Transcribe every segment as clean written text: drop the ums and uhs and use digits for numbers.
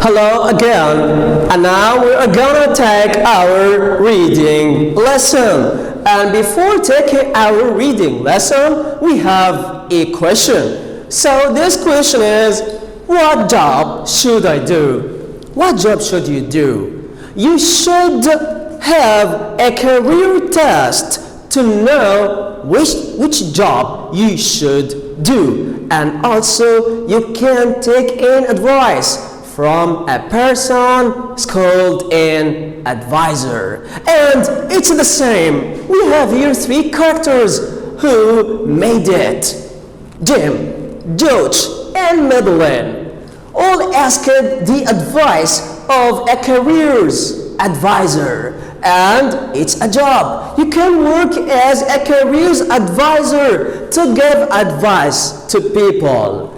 Hello again, and now we're gonna take our reading lesson. And before taking our reading lesson, we have a question. So this question is, what job should I do? What job should you do? You should have a career test to know which job you should do. And also, you can take in advice from a person called an advisor. And it's the same. We have here three characters who made it. Jim, George, and Madeline all asked the advice of a careers advisor. And it's a job. You can work as a careers advisor to give advice to people.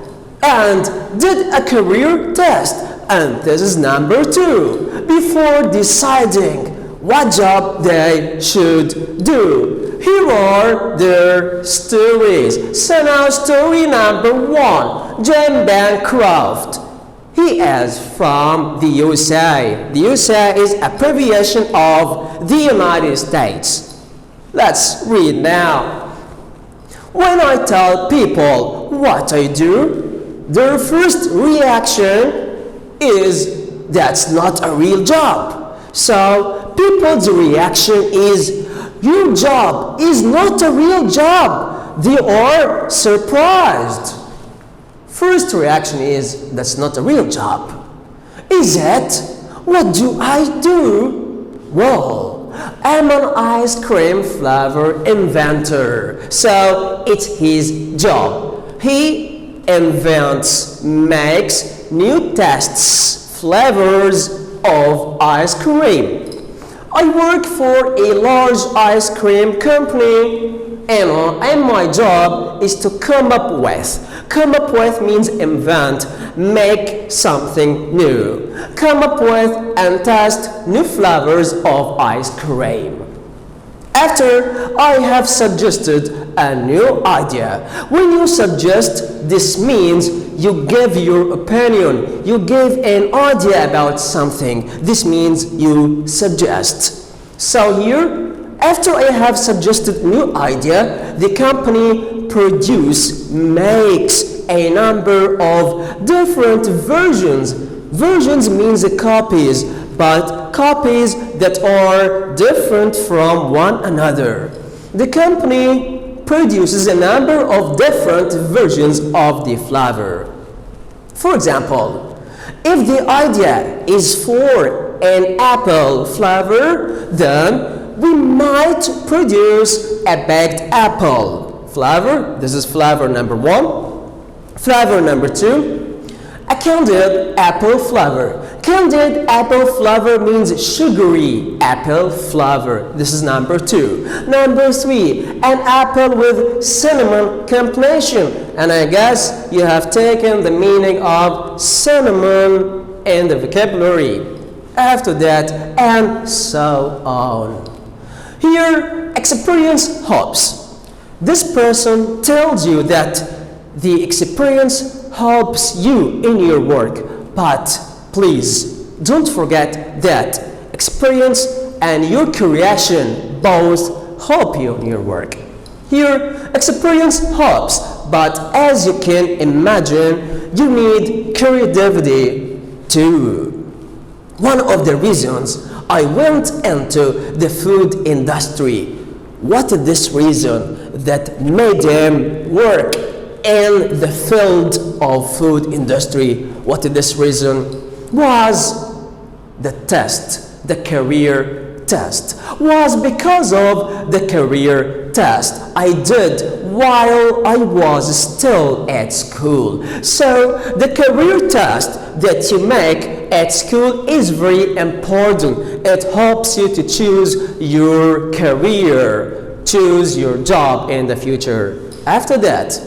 And did a career test. And this is number 2. Before deciding what job they should do. Here are their stories. So now story number 1. Jim Bancroft. He is from the USA. The USA is an abbreviation of the United States. Let's read now. When I tell people what I do, their first reaction is that's not a real job. So people's reaction is your job is not a real job. They are surprised. First reaction is that's not a real job. Is it? What do I do? Well, I'm an ice cream flavor inventor. So it's his job. He invents, makes new tests, flavors of ice cream. I work for a large ice cream company, and my job is to come up with. Come up with means invent, make something new. Come up with and test new flavors of ice cream. After I have suggested a new idea. When you suggest, this means you give your opinion. You give an idea about something. This means you suggest. So here, after I have suggested new idea, the company makes a number of different versions. Versions means copies, but copies that are different from one another. The company produces a number of different versions of the flavor. For example, if the idea is for an apple flavor, then we might produce a baked apple flavor. This is flavor number 1. Flavor number 2, a candied apple flavor. Candied apple flavor means sugary apple flavor. This is number 2. Number 3, an apple with cinnamon complexion. And I guess you have taken the meaning of cinnamon in the vocabulary. After that, and so on. Here, experience helps. This person tells you that the experience helps you in your work, but please don't forget that experience and your creation both help you in your work. Here, experience helps, but as you can imagine, you need creativity too. One of the reasons I went into the food industry, what is this reason that made them work in the field of food industry? What is this reason? Was the test, the career test. Was because of the career test I did while I was still at school. So the career test that you make at school is very important. It helps you to choose your career, choose your job in the future. After that,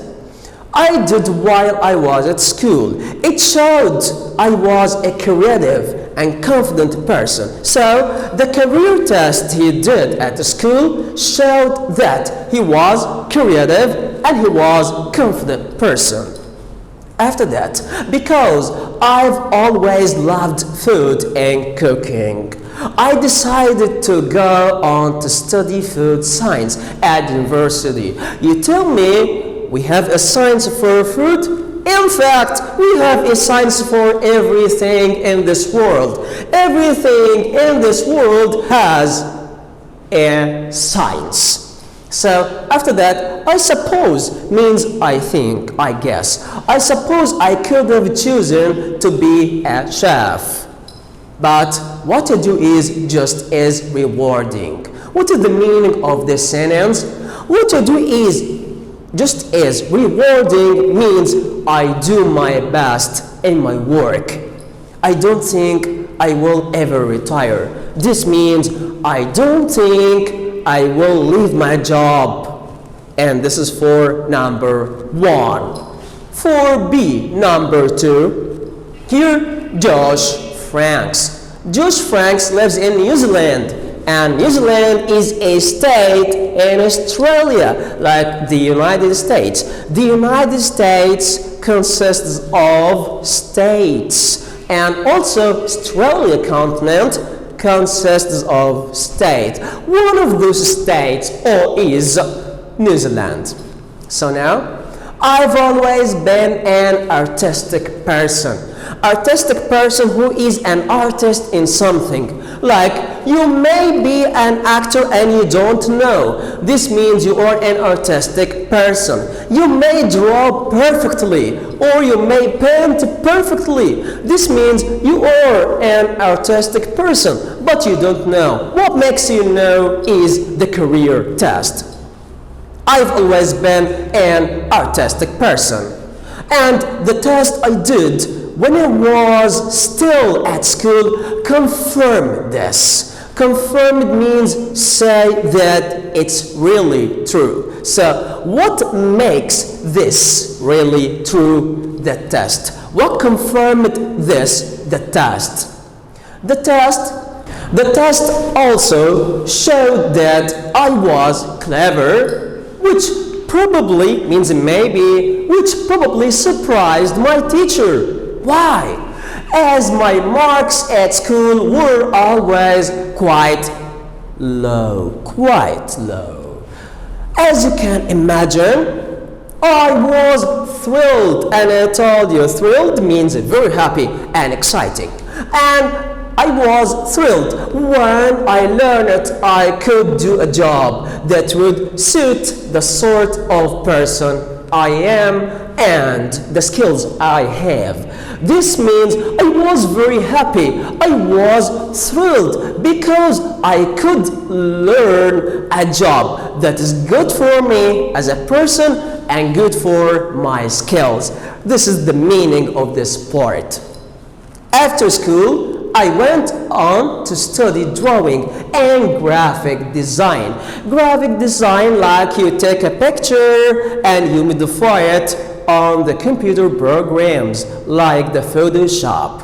I did while I was at school. It showed I was a creative and confident person. So the career test he did at the school showed that he was creative and he was a confident person. After that, because I've always loved food and cooking, I decided to go on to study food science at university. You tell me we have a science for food? In fact, we have a science for everything in this world. Everything in this world has a science. So after that, I suppose means I think, I guess. I suppose I could have chosen to be a chef. But what to do is just as rewarding. What is the meaning of this sentence? What to do is just as rewarding means I do my best in my work. I don't think I will ever retire. This means I don't think I will leave my job. And this is for number 1. For B, number 2, here Josh Franks. Josh Franks lives in New Zealand, and New Zealand is a state in Australia, like the United States. The United States consists of states, and also Australia continent consists of states. One of those states is New Zealand. So now, I've always been an artistic person. Artistic person who is an artist in something. Like, you may be an actor and you don't know. This means you are an artistic person. You may draw perfectly, or you may paint perfectly. This means you are an artistic person, but you don't know. What makes you know is the career test. I've always been an artistic person. And the test I did when I was still at school confirmed this. Confirmed means say that it's really true. So what makes this really true? The test. What confirmed this? The test. The test also showed that I was clever, which probably means maybe, which probably surprised my teacher. Why? As my marks at school were always quite low. As you can imagine, I was thrilled, and I told you thrilled means very happy and exciting. And I was thrilled when I learned I could do a job that would suit the sort of person I am and the skills I have. This means I was very happy. I was thrilled because I could learn a job that is good for me as a person and good for my skills. This is the meaning of this part. After school, I went on to study drawing and graphic design. Graphic design, like you take a picture and you modify it on the computer programs like the Photoshop.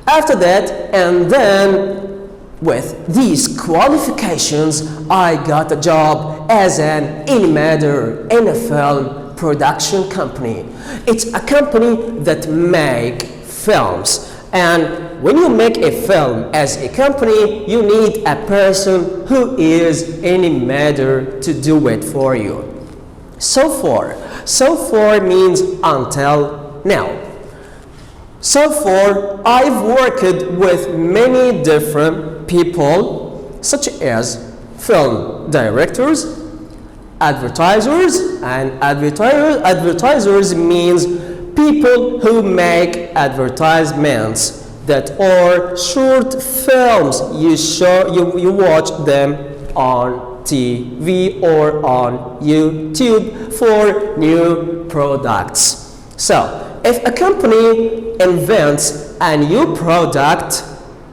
After that, and then with these qualifications, I got a job as an animator in a film production company. It's a company that make films. And when you make a film as a company, you need a person who is an animator to do it for you. So far means until now. So far, I've worked with many different people, such as film directors, advertisers, and advertisers means people who make advertisements that are short films. You watch them on TV or on YouTube for new products. So, if a company invents a new product,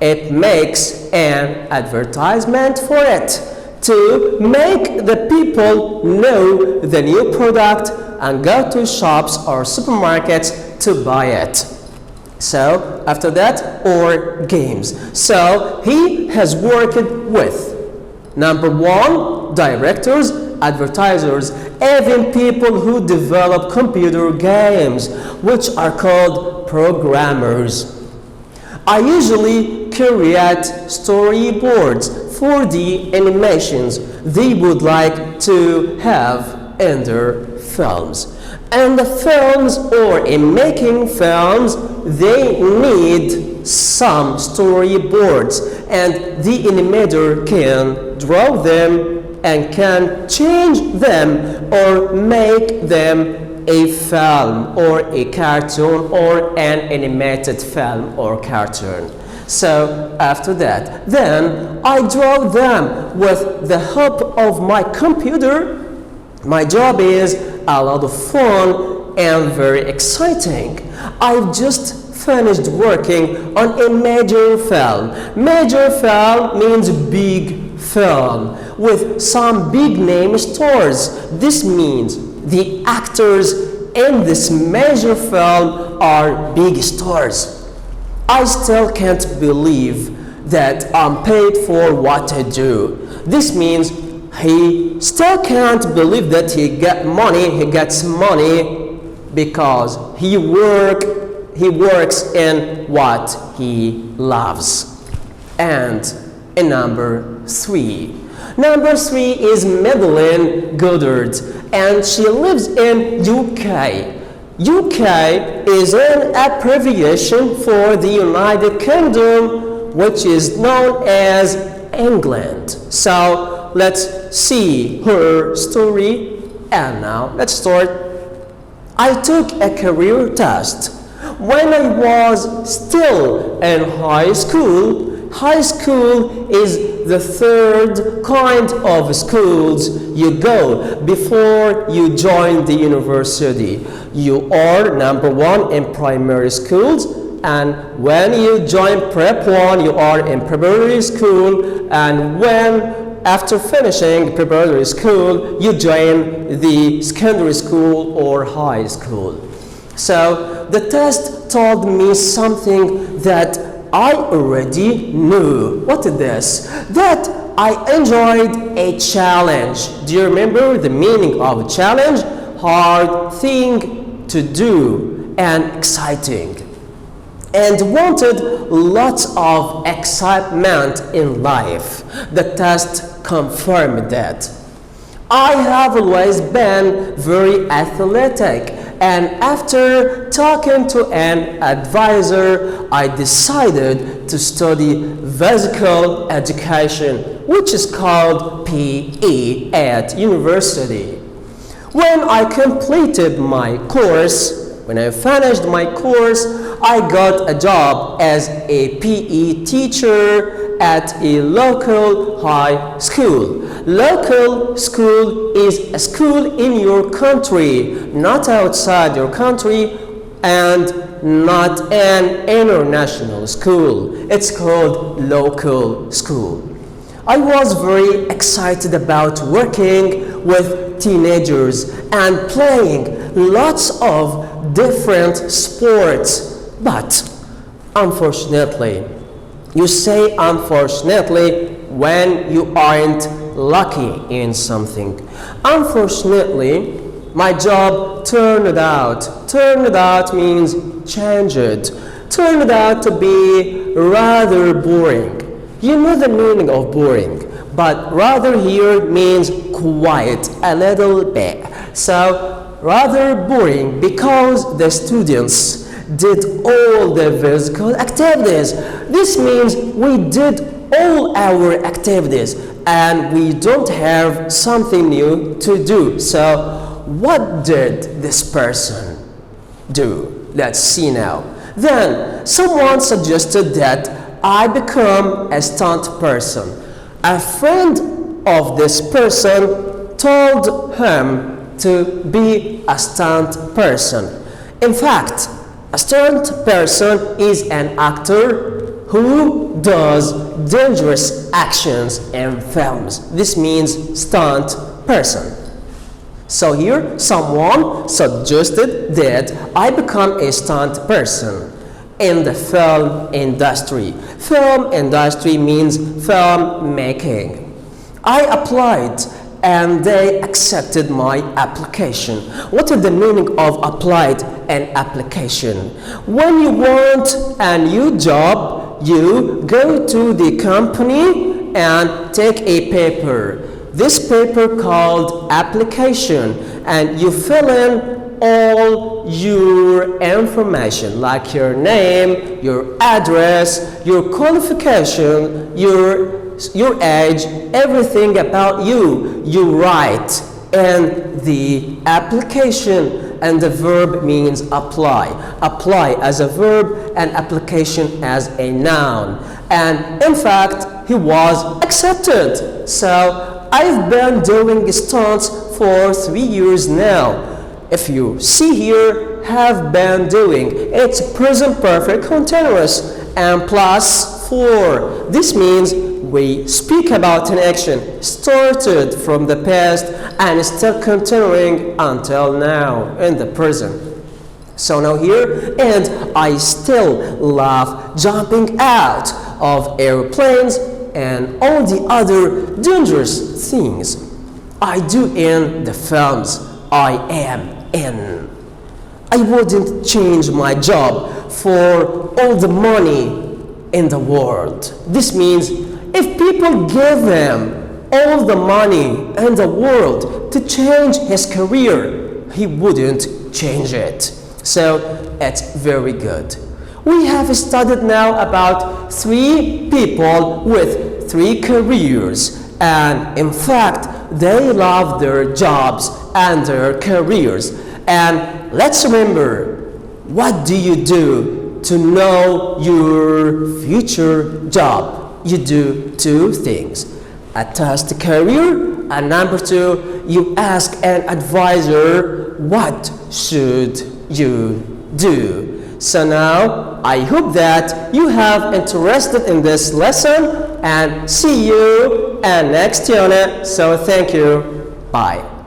it makes an advertisement for it to make the people know the new product and go to shops or supermarkets to buy it. So, after that, or games. So, he has worked with number 1, directors, advertisers, even people who develop computer games, which are called programmers. I usually create storyboards for the animations they would like to have in their films. And the films, or in making films, they need some storyboards, and the animator can draw them and can change them or make them a film or a cartoon or an animated film or cartoon. So after that, then I draw them with the help of my computer. My job is a lot of fun and very exciting. I've just finished working on a major film. Major film means big film with some big name stars. This means the actors in this major film are big stars. I still can't believe that I'm paid for what I do. This means he still can't believe that he gets money because he works in what he loves. And in number 3. Number 3 is Madeline Goddard, and she lives in UK. UK is an abbreviation for the United Kingdom, which is known as England. So let's see her story, and now let's start. I took a career test when I was still in high school. High school is the third kind of schools you go before you join the university. You are number 1 in primary schools, and when you join prep 1 you are in preparatory school, and when after finishing preparatory school you join the secondary school or high school. So the test told me something that I already knew. What is this? That I enjoyed a challenge. Do you remember the meaning of a challenge? Hard thing to do and exciting. And wanted lots of excitement in life. The test confirmed that. I have always been very athletic, and after talking to an advisor, I decided to study physical education, which is called PE at university. When I completed my course, when I finished my course, I got a job as a PE teacher at a local high school. Local school is a school in your country, not outside your country, and not an international school. It's called local school. I was very excited about working with teenagers and playing lots of different sports, but unfortunately, you say unfortunately when you aren't lucky in something. Unfortunately, my job turned out means changed, turned out to be rather boring. You know the meaning of boring, but rather here means quiet a little bit. So rather boring because the students did all the physical activities. This means we did all our activities and we don't have something new to do. So what did this person do? Let's see now. Then someone suggested that I become a stunt person. A friend of this person told him to be a stunt person. In fact, a stunt person is an actor who does dangerous actions in films. This means stunt person. So here, someone suggested that I become a stunt person in the film industry. Film industry means film making. I applied and they accepted my application. What is the meaning of applied and application? When you want a new job, you go to the company and take a paper. This paper called application, and you fill in all your information like your name, your address, your qualification, your age, everything about you. You write in the application, and the verb means apply. Apply as a verb and application as a noun. And in fact, he was accepted. So I've been doing stunts for 3 years now. If you see here, have been doing, it's present perfect continuous and plus 4. This means we speak about an action started from the past and is still continuing until now in the present. So now here, and I still love jumping out of airplanes and all the other dangerous things I do in the films I am in. I wouldn't change my job for all the money in the world. This means if people give him all the money in the world to change his career, he wouldn't change it. So it's very good. We have studied now about 3 people with 3 careers, and in fact they love their jobs and their careers. And let's remember, what do you do to know your future job? You do 2 things: a test career, and number 2, you ask an advisor, what should you do? So now I hope that you have interested in this lesson, and see you in next unit. So thank you. Bye.